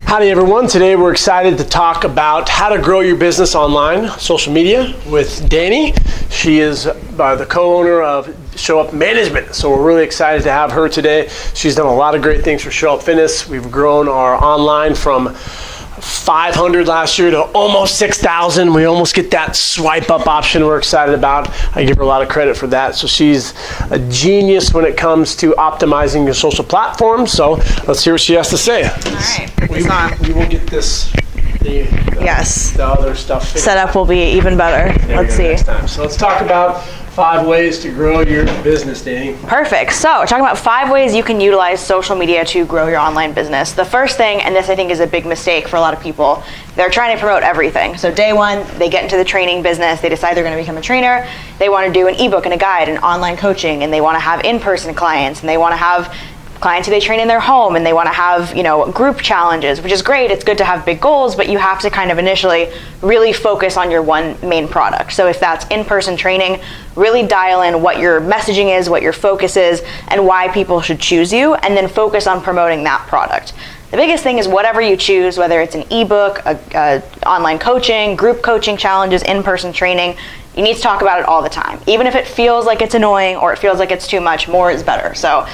Howdy everyone, today we're excited to talk about how to grow your business online, social media, with Danny. She is the co-owner of Show Up Management, so we're really excited to have her today. She's done a lot of great things for Show Up Fitness. We've grown our online from 500 last year to almost 6,000. We almost get that swipe up option we're excited about. I give her a lot of credit for that. So she's a genius when it comes to optimizing your social platforms. So let's hear what she has to say. All right, put this on. We will get this, the other stuff fixed. Setup will be even better. Let's see. Next time. So let's talk about 5 ways to grow your business, Danny. Perfect. So we're talking about 5 ways you can utilize social media to grow your online business. The first thing, and this I think is a big mistake for a lot of people, they're trying to promote everything. So day one, they get into the training business, they decide they're going to become a trainer, they want to do an ebook and a guide and online coaching, and they want to have in-person clients, and they want to have clients who they train in their home, and they want to have, group challenges, which is great. It's good to have big goals, but you have to kind of initially really focus on your one main product. So if that's in-person training, really dial in what your messaging is, what your focus is, and why people should choose you, and then focus on promoting that product. The biggest thing is whatever you choose, whether it's an ebook, online coaching, group coaching challenges, in-person training, you need to talk about it all the time. Even if it feels like it's annoying or it feels like it's too much, more is better. So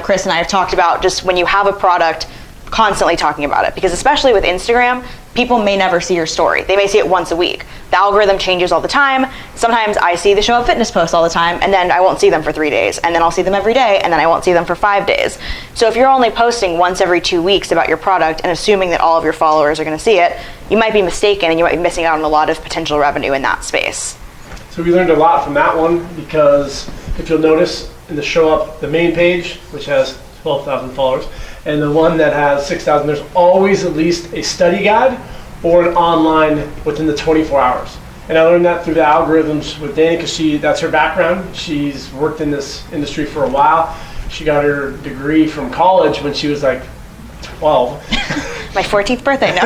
Chris and I have talked about just when you have a product, constantly talking about it. Because especially with Instagram, people may never see your story. They may see it once a week. The algorithm changes all the time. Sometimes I see the Show Up Fitness posts all the time, and then I won't see them for 3 days, and then I'll see them every day, and then I won't see them for 5 days. So if you're only posting once every 2 weeks about your product and assuming that all of your followers are gonna see it, you might be mistaken and you might be missing out on a lot of potential revenue in that space. So we learned a lot from that one, because if you'll notice in the Show Up, the main page, which has 12,000 followers, and the one that has 6,000, there's always at least a study guide or an online within the 24 hours. And I learned that through the algorithms with Dana, because that's her background. She's worked in this industry for a while. She got her degree from college when she was like 12. My 14th birthday, no.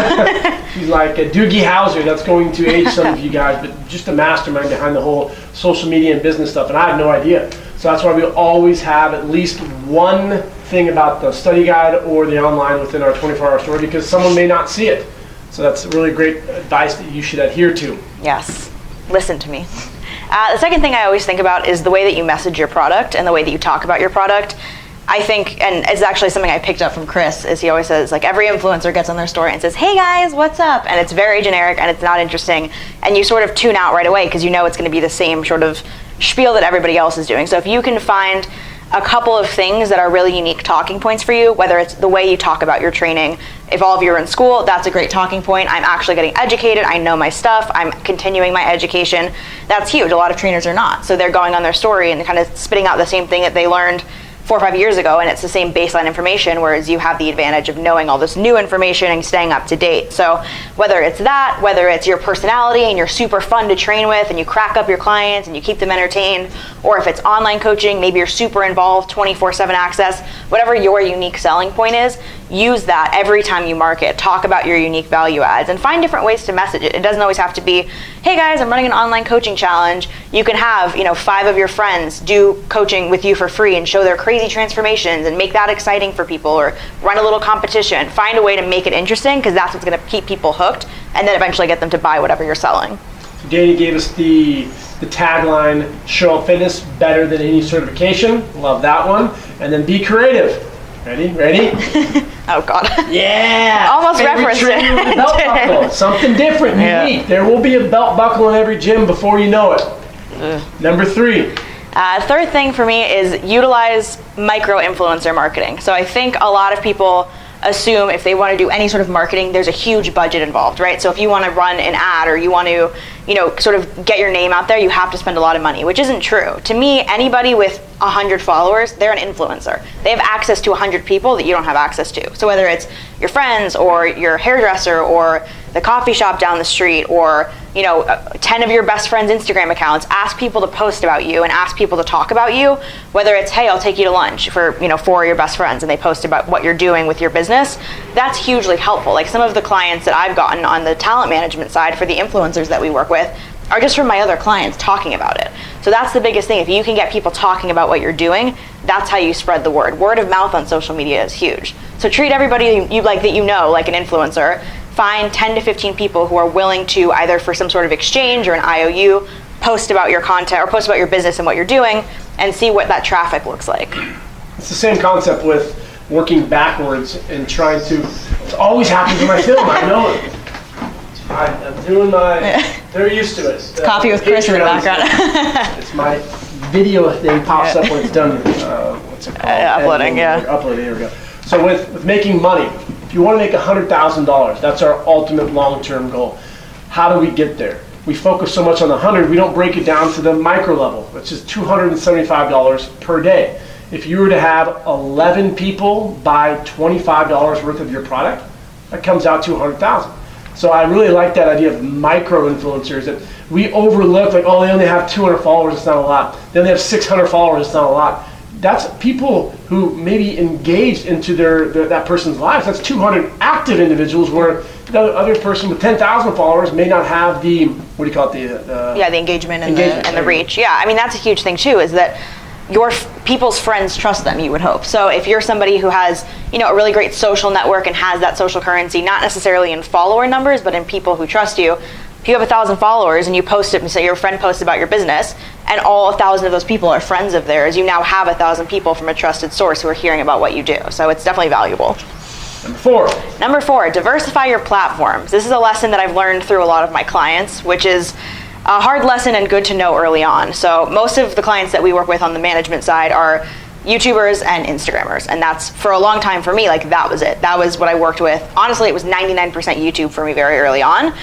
She's like a Doogie Howser, that's going to age some of you guys, but just a mastermind behind the whole social media and business stuff, and I had no idea. So that's why we always have at least one thing about the study guide or the online within our 24-hour story, because someone may not see it. So that's really great advice that you should adhere to. Yes, listen to me. The second thing I always think about is the way that you message your product and the way that you talk about your product. I think, and it's actually something I picked up from Chris, is he always says, every influencer gets on their story and says, hey guys, what's up? And it's very generic and it's not interesting. And you sort of tune out right away because you know it's going to be the same sort of spiel that everybody else is doing. So if you can find a couple of things that are really unique talking points for you, whether it's the way you talk about your training. If all of you are in school, that's a great talking point. I'm actually getting educated. I know my stuff. I'm continuing my education. That's huge. A lot of trainers are not. So they're going on their story and kind of spitting out the same thing that they learned 4 or 5 years ago, and it's the same baseline information, whereas you have the advantage of knowing all this new information and staying up to date. So whether it's that, whether it's your personality and you're super fun to train with and you crack up your clients and you keep them entertained, or if it's online coaching, maybe you're super involved, 24/7 access, whatever your unique selling point is, use that every time you market. Talk about your unique value adds and find different ways to message it. It doesn't always have to be, hey guys, I'm running an online coaching challenge. You can have 5 of your friends do coaching with you for free and show their crazy transformations and make that exciting for people, or run a little competition. Find a way to make it interesting, because that's what's going to keep people hooked and then eventually get them to buy whatever you're selling. Danny gave us the tagline, Show Up Fitness, better than any certification. Love that one. And then be creative. Ready? Oh God. Yeah. Almost referenced it. Belt buckle. Something different, unique. There will be a belt buckle in every gym before you know it. Number 3. Third thing for me is utilize micro-influencer marketing. So I think a lot of people assume if they want to do any sort of marketing, there's a huge budget involved, right? So if you want to run an ad or you want to, sort of get your name out there, you have to spend a lot of money, which isn't true. To me, anybody with 100 followers, they're an influencer. They have access to 100 people that you don't have access to. So whether it's your friends or your hairdresser or the coffee shop down the street, or 10 of your best friends' Instagram accounts, ask people to post about you and ask people to talk about you. Whether it's, hey, I'll take you to lunch for 4 of your best friends, and they post about what you're doing with your business. That's hugely helpful. Like some of the clients that I've gotten on the talent management side for the influencers that we work with, are just from my other clients talking about it. So that's the biggest thing. If you can get people talking about what you're doing, that's how you spread the word. Word of mouth on social media is huge. So treat everybody you like that you know like an influencer. Find 10 to 15 people who are willing to, either for some sort of exchange or an IOU, post about your content or post about your business and what you're doing, and see what that traffic looks like. It's the same concept with working backwards and trying to, it always happens when I film, I know it. I'm doing they're used to it. Coffee with Chris in the background. It's my video thing pops up when it's done. What's it called? Uploading, Uploading, here we go. So with making money, if you want to make $100,000, that's our ultimate long-term goal. How do we get there? We focus so much on the 100, we don't break it down to the micro level, which is $275 per day. If you were to have 11 people buy $25 worth of your product, that comes out to 100,000. So I really like that idea of micro influencers that we overlook, like, oh, they only have 200 followers, it's not a lot. They only have 600 followers, it's not a lot. That's people who maybe engaged into that person's life. That's 200 active individuals, where the other person with 10,000 followers may not have the, what do you call it, the engagement and the reach. Yeah, I mean, that's a huge thing too, is that your people's friends trust them, you would hope. So if you're somebody who has, a really great social network and has that social currency, not necessarily in follower numbers, but in people who trust you, if you have 1,000 followers and you post it and say your friend posts about your business, and all 1,000 of those people are friends of theirs, you now have 1,000 people from a trusted source who are hearing about what you do. So it's definitely valuable. Number four, diversify your platforms. This is a lesson that I've learned through a lot of my clients, which is a hard lesson and good to know early on. So most of the clients that we work with on the management side are YouTubers and Instagrammers. And that's, for a long time for me, like, that was it. That was what I worked with. Honestly, it was 99% YouTube for me very early on.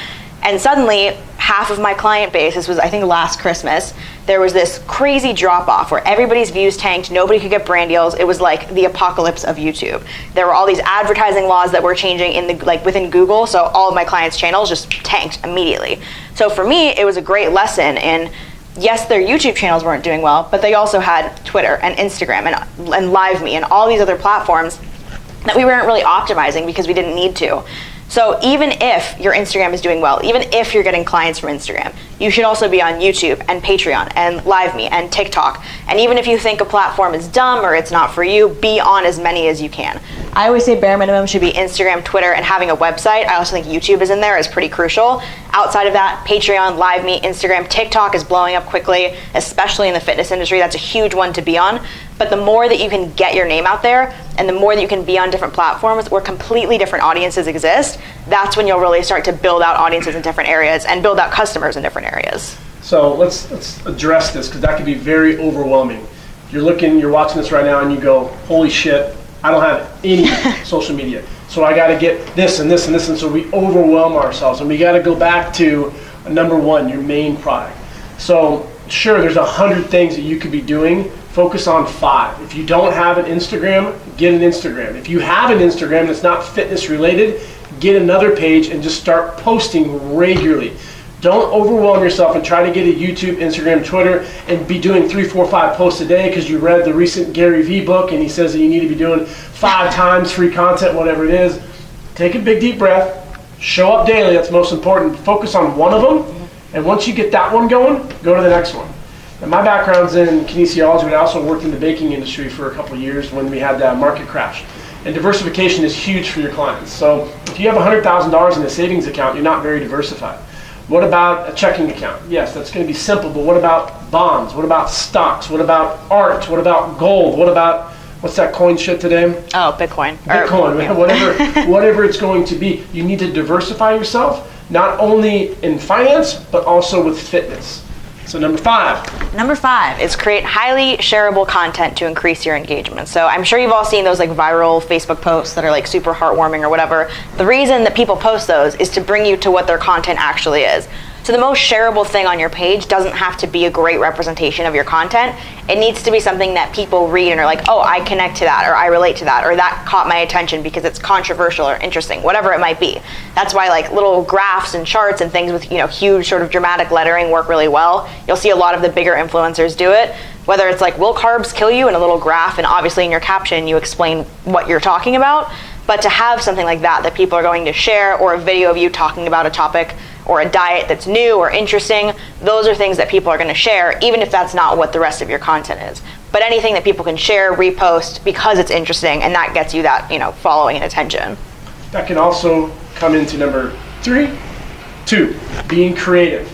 And suddenly, half of my client base, this was, I think, last Christmas, there was this crazy drop-off where everybody's views tanked, nobody could get brand deals. It was like the apocalypse of YouTube. There were all these advertising laws that were changing within Google, so all of my clients' channels just tanked immediately. So for me, it was a great lesson in, yes, their YouTube channels weren't doing well, but they also had Twitter and Instagram and LiveMe and all these other platforms that we weren't really optimizing because we didn't need to. So even if your Instagram is doing well, even if you're getting clients from Instagram, you should also be on YouTube and Patreon and LiveMe and TikTok. And even if you think a platform is dumb or it's not for you, be on as many as you can. I always say bare minimum should be Instagram, Twitter, and having a website. I also think YouTube is in there is pretty crucial. Outside of that, Patreon, LiveMe, Instagram, TikTok is blowing up quickly, especially in the fitness industry. That's a huge one to be on. But the more that you can get your name out there and the more that you can be on different platforms where completely different audiences exist, that's when you'll really start to build out audiences in different areas and build out customers in different areas. So let's address this, because that can be very overwhelming. You're watching this right now and you go, holy shit, I don't have any social media. So I got to get this and this and this. And so we overwhelm ourselves, and we got to go back to number one, your main product. So sure, there's 100 things that you could be doing. Focus on 5. If you don't have an Instagram, get an Instagram. If you have an Instagram that's not fitness related, get another page and just start posting regularly. Don't overwhelm yourself and try to get a YouTube, Instagram, Twitter, and be doing 3, 4, 5 posts a day because you read the recent Gary Vee book and he says that you need to be doing 5 times free content, whatever it is. Take a big deep breath, show up daily, that's most important. Focus on one of them, and once you get that one going, go to the next one. And my background's in kinesiology, but I also worked in the baking industry for a couple of years when we had that market crash. And diversification is huge for your clients. So if you have $100,000 in a savings account, you're not very diversified. What about a checking account? Yes, that's going to be simple, but what about bonds? What about stocks? What about art? What about gold? What about, what's that coin shit today? Oh, Bitcoin. Bitcoin, whatever it's going to be. You need to diversify yourself, not only in finance, but also with fitness. So number 5. Number 5 is create highly shareable content to increase your engagement. So I'm sure you've all seen those like viral Facebook posts that are like super heartwarming or whatever. The reason that people post those is to bring you to what their content actually is. So the most shareable thing on your page doesn't have to be a great representation of your content. It needs to be something that people read and are like, oh, I connect to that, or I relate to that, or that caught my attention because it's controversial or interesting, whatever it might be. That's why like little graphs and charts and things with huge sort of dramatic lettering work really well. You'll see a lot of the bigger influencers do it. Whether it's like, will carbs kill you, in a little graph, and obviously in your caption you explain what you're talking about. But to have something like that people are going to share, or a video of you talking about a topic or a diet that's new or interesting, those are things that people are going to share, even if that's not what the rest of your content is. But anything that people can share, repost, because it's interesting, and that gets you that, following and attention. That can also come into number 2, being creative.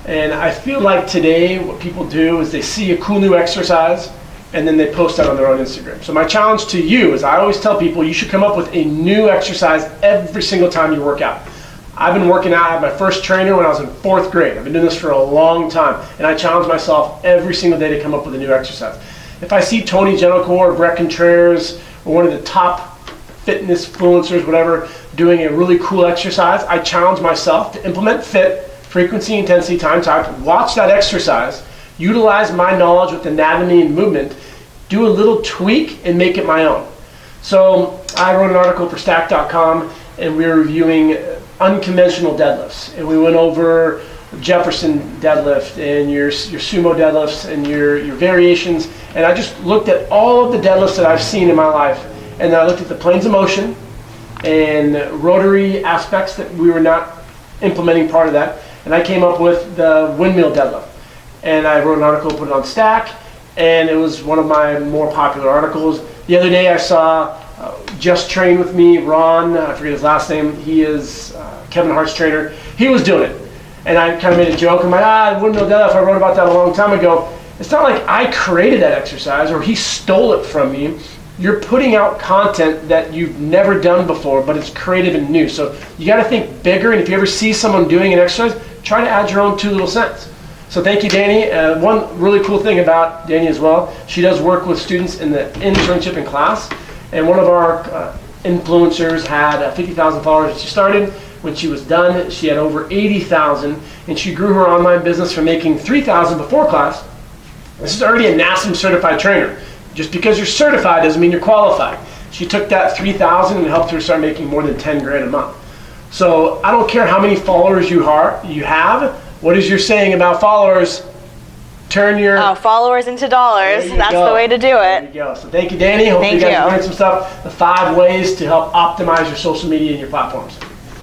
And I feel like today what people do is they see a cool new exercise and then they post that on their own Instagram. So my challenge to you is, I always tell people you should come up with a new exercise every single time you work out. I've been working out, I had my first trainer when I was in 4th grade. I've been doing this for a long time, and I challenge myself every single day to come up with a new exercise. If I see Tony Gentilcore or Brett Contreras or one of the top fitness influencers, whatever, doing a really cool exercise, I challenge myself to implement frequency, intensity, time, watch that exercise, utilize my knowledge with anatomy and movement, do a little tweak, and make it my own. So I wrote an article for Stack.com, and we were reviewing unconventional deadlifts, and we went over Jefferson deadlift and your sumo deadlifts and your variations, and I just looked at all of the deadlifts that I've seen in my life, and then I looked at the planes of motion and rotary aspects that we were not implementing part of that, and I came up with the windmill deadlift. And I wrote an article, put it on Stack, and it was one of my more popular articles. The other day I saw Just Train With Me, Ron, I forget his last name, he is Kevin Hart's trainer, he was doing it. And I kind of made a joke, I'm like, windmill deadlift, I wrote about that a long time ago. It's not like I created that exercise or he stole it from me. You're putting out content that you've never done before, but it's creative and new. So you got to think bigger, and if you ever see someone doing an exercise, try to add your own 2 little cents. So thank you, Danny. One really cool thing about Danny as well, she does work with students in the internship in class, and one of our influencers had 50,000 followers when she started. When she was done, she had over 80,000, and she grew her online business from making 3,000 before class. This is already a NASM certified trainer. Just because you're certified doesn't mean you're qualified. She took that 3,000 and helped her start making more than 10 grand a month. So I don't care how many followers you have. What is your saying about followers? Turn your followers into dollars. That's the way to do it. There you go. So thank you, Danny. Hope you guys learned some stuff. The 5 ways to help optimize your social media and your platforms.